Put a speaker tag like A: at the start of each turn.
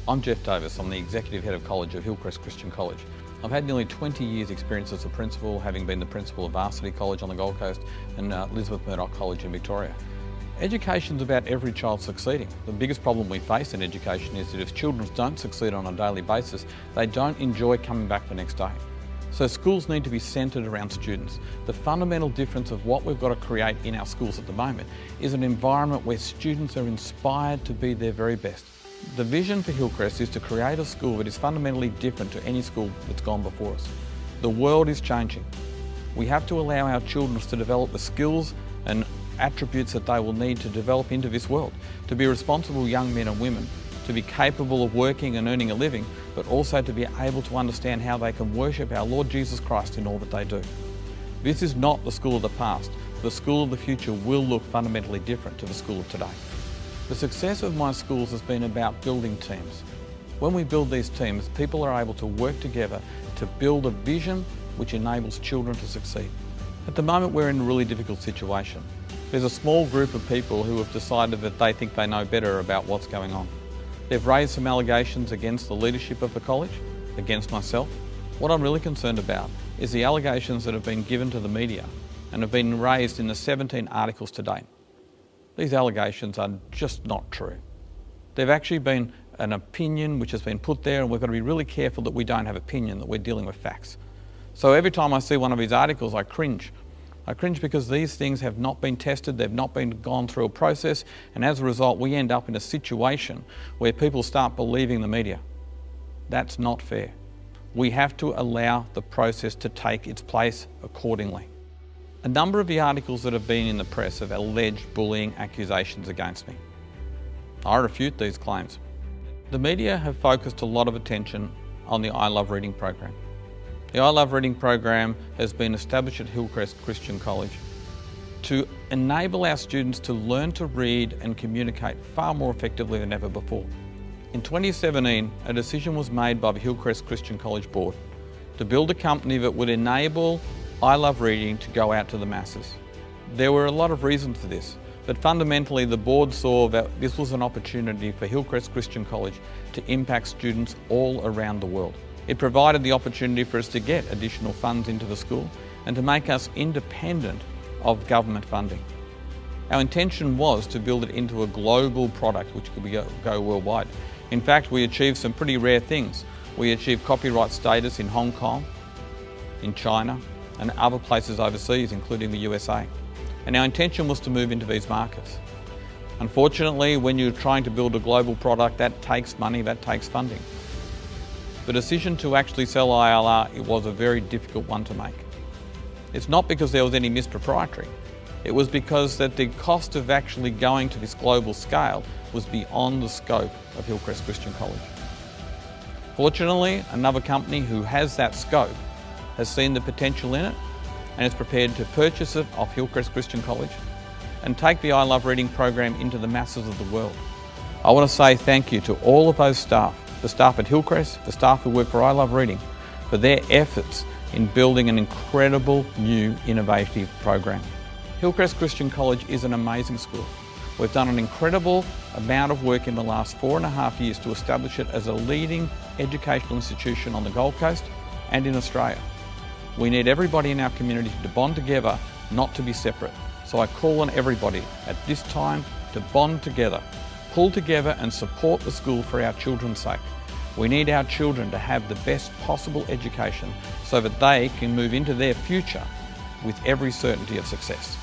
A: I'm Jeff Davis. I'm the Executive Head of College of Hillcrest Christian College. I've had nearly 20 years experience as a principal, having been the principal of Varsity College on the Gold Coast and Elizabeth Murdoch College in Victoria. Education's about every child succeeding. The biggest problem we face in education is that if children don't succeed on a daily basis, they don't enjoy coming back the next day. So schools need to be centred around students. The fundamental difference of what we've got to create in our schools at the moment is an environment where students are inspired to be their very best. The vision for Hillcrest is to create a school that is fundamentally different to any school that's gone before us. The world is changing. We have to allow our children to develop the skills and attributes that they will need to develop into this world, to be responsible young men and women, to be capable of working and earning a living, but also to be able to understand how they can worship our Lord Jesus Christ in all that they do. This is not the school of the past. The school of the future will look fundamentally different to the school of today. The success of my schools has been about building teams. When we build these teams, people are able to work together to build a vision which enables children to succeed. At the moment, we're in a really difficult situation. There's a small group of people who have decided that they think they know better about what's going on. They've raised some allegations against the leadership of the college, against myself. What I'm really concerned about is the allegations that have been given to the media and have been raised in the 17 articles to date. These allegations are just not true. They've actually been an opinion which has been put there, and we've got to be really careful that we don't have opinion, that we're dealing with facts. So every time I see one of these articles, I cringe. I cringe because these things have not been tested, they've not been gone through a process, and as a result we end up in a situation where people start believing the media. That's not fair. We have to allow the process to take its place accordingly. A number of the articles that have been in the press have alleged bullying accusations against me. I refute these claims. The media have focused a lot of attention on the I Love Reading program. The I Love Reading program has been established at Hillcrest Christian College to enable our students to learn to read and communicate far more effectively than ever before. In 2017, a decision was made by the Hillcrest Christian College board to build a company that would enable I Love Reading to go out to the masses. There were a lot of reasons for this, but fundamentally the board saw that this was an opportunity for Hillcrest Christian College to impact students all around the world. It provided the opportunity for us to get additional funds into the school and to make us independent of government funding. Our intention was to build it into a global product which could go worldwide. In fact, we achieved some pretty rare things. We achieved copyright status in Hong Kong, in China, and other places overseas, including the USA. And our intention was to move into these markets. Unfortunately, when you're trying to build a global product, that takes money, that takes funding. The decision to actually sell ILR, it was a very difficult one to make. It's not because there was any misproprietary. It was because that the cost of actually going to this global scale was beyond the scope of Hillcrest Christian College. Fortunately, another company who has that scope has seen the potential in it and is prepared to purchase it off Hillcrest Christian College and take the I Love Reading program into the masses of the world. I want to say thank you to all of those staff, the staff at Hillcrest, the staff who work for I Love Reading, for their efforts in building an incredible new innovative program. Hillcrest Christian College is an amazing school. We've done an incredible amount of work in the last 4.5 years to establish it as a leading educational institution on the Gold Coast and in Australia. We need everybody in our community to bond together, not to be separate. So I call on everybody at this time to bond together, pull together and support the school for our children's sake. We need our children to have the best possible education so that they can move into their future with every certainty of success.